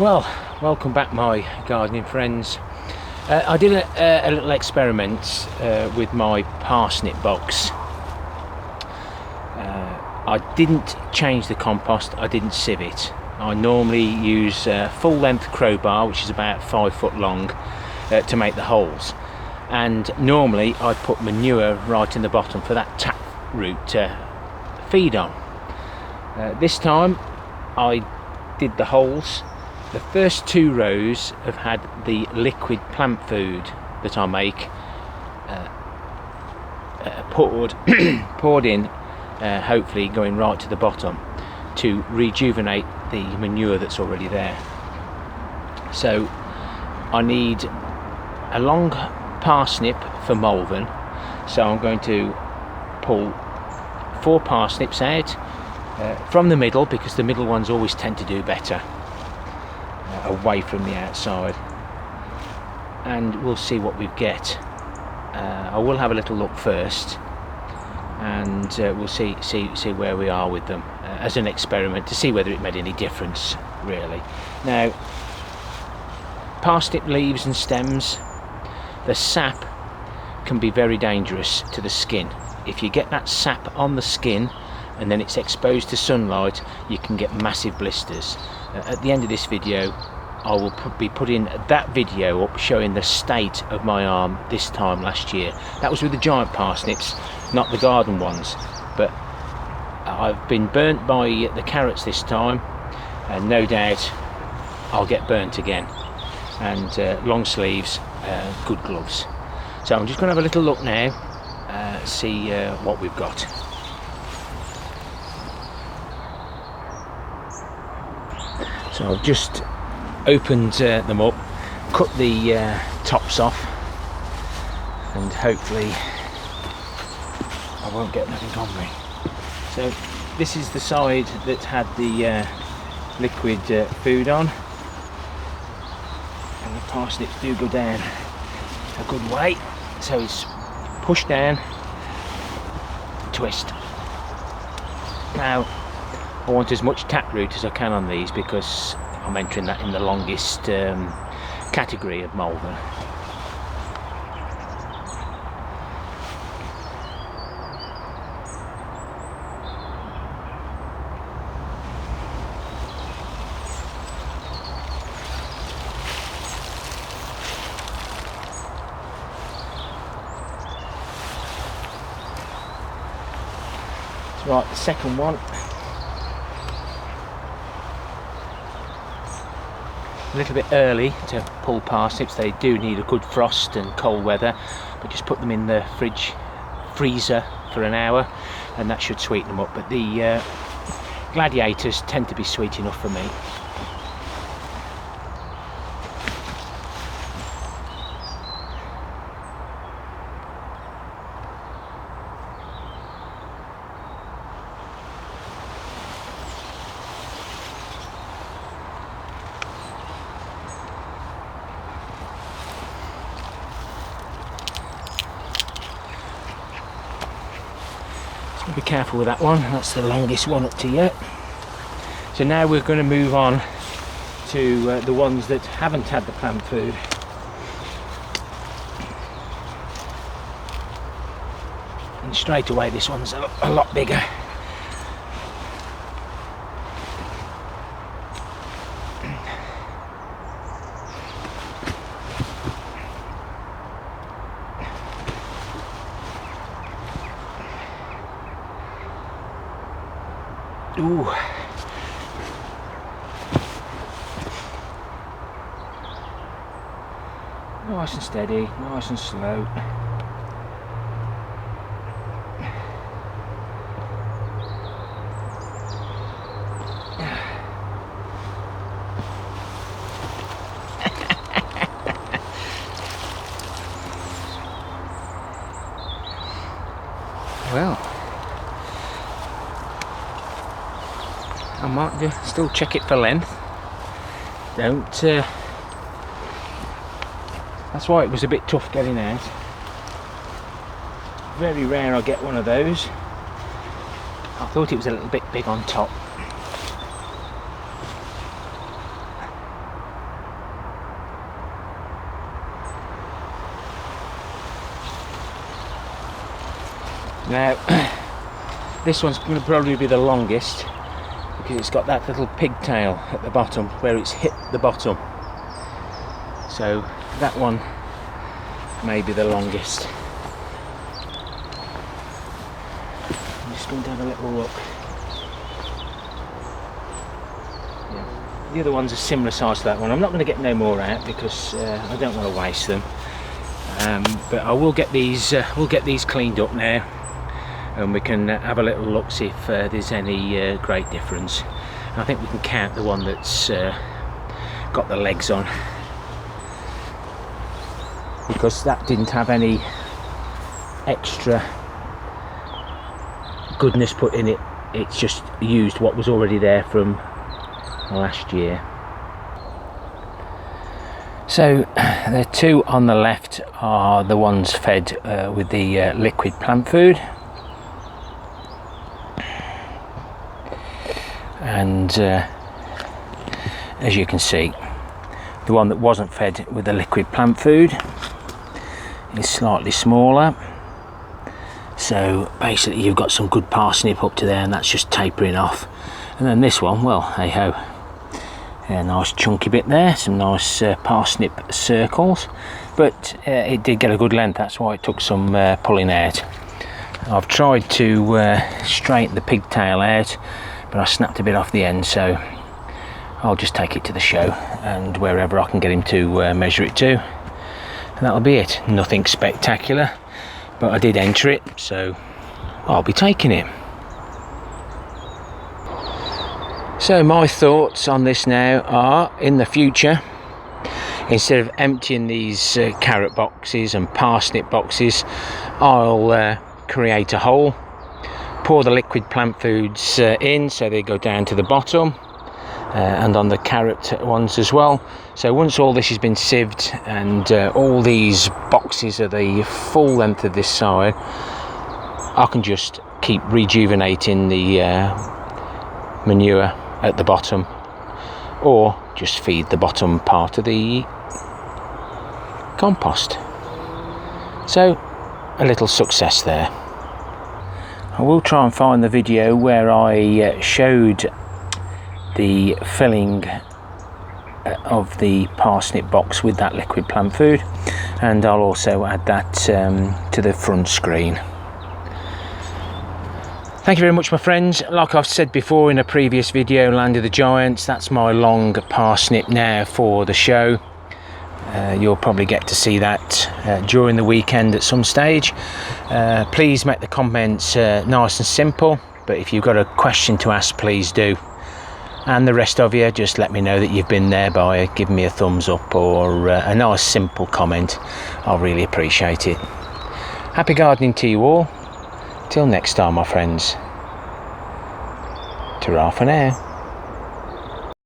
Well, welcome back my gardening friends. I did a little experiment with my parsnip box. I didn't change the compost, I didn't sieve it. I normally use full length crowbar, which is about 5 foot long, to make the holes. And normally I put manure right in the bottom for that tap root to feed on. This time I did the holes. The first 2 rows have had the liquid plant food that I make poured in, hopefully going right to the bottom to rejuvenate the manure that's already there. So I need a long parsnip for Malvern, so I'm going to pull 4 parsnips out from the middle, because the middle ones always tend to do better away from the outside, and we'll see what we get. I will have a little look first, and we'll see where we are with them as an experiment to see whether it made any difference really. Now, parsnip leaves and stems, the sap can be very dangerous to the skin. If you get that sap on the skin and then it's exposed to sunlight, you can get massive blisters. At the end of this video I will be putting that video up showing the state of my arm this time last year. That was with the giant parsnips, not the garden ones, but I've been burnt by the carrots this time, and no doubt I'll get burnt again. And long sleeves, good gloves. So I'm just going to have a little look now, see what we've got. So I've just opened them up, cut the tops off, and hopefully I won't get nothing on me. So this is the side that had the liquid food on, and the parsnips do go down a good way, so it's push down, twist. Now I want as much taproot as I can on these, because I'm entering that in the longest category of Malvern. Right, the second one. A little bit early to pull parsnips. They do need a good frost and cold weather, but just put them in the freezer for an hour and that should sweeten them up. But the gladiators tend to be sweet enough for me. Be careful with that one, that's the longest one up to yet. So now we're going to move on to the ones that haven't had the plant food. And straight away this one's a lot bigger. Ooh. Nice and steady, nice and slow. Well, I might still check it for length. Don't. That's why it was a bit tough getting out. Very rare I get one of those. I thought it was a little bit big on top. Now this one's going to probably be the longest because it's got that little pigtail at the bottom where it's hit the bottom, so that one may be the longest. I'm just going to have a little look. Yeah. The other one's a similar size to that one. I'm not going to get no more out because I don't want to waste them. But I will get these. We'll get these cleaned up now, and we can have a little look, see if there's any great difference. And I think we can count the one that's got the legs on, because that didn't have any extra goodness put in it. It's just used what was already there from last year. So the two on the left are the ones fed with the liquid plant food, and as you can see, the one that wasn't fed with the liquid plant food is slightly smaller. So basically you've got some good parsnip up to there, and that's just tapering off. And then this one, well, hey ho, a nice chunky bit there, some nice parsnip circles, but it did get a good length. That's why it took some pulling out. I've tried to straighten the pigtail out, but I snapped a bit off the end, so I'll just take it to the show and wherever I can get him to measure it to, and that'll be it. Nothing spectacular, but I did enter it, so I'll be taking it. So my thoughts on this now are, in the future, instead of emptying these carrot boxes and parsnip boxes, I'll create a hole, pour the liquid plant foods in so they go down to the bottom, and on the carrot ones as well. So once all this has been sieved and all these boxes are the full length of this side, I can just keep rejuvenating the manure at the bottom, or just feed the bottom part of the compost. So a little success there. I will try and find the video where I showed the filling of the parsnip box with that liquid plant food, and I'll also add that to the front screen. Thank you very much, my friends. Like I've said before in a previous video, Land of the Giants, that's my long parsnip now for the show. You'll probably get to see that during the weekend at some stage. Please make the comments nice and simple, but if you've got a question to ask, please do. And the rest of you, just let me know that you've been there by giving me a thumbs up or a nice simple comment. I'll really appreciate it. Happy gardening to you all. Till next time, my friends. Ta-ra for now.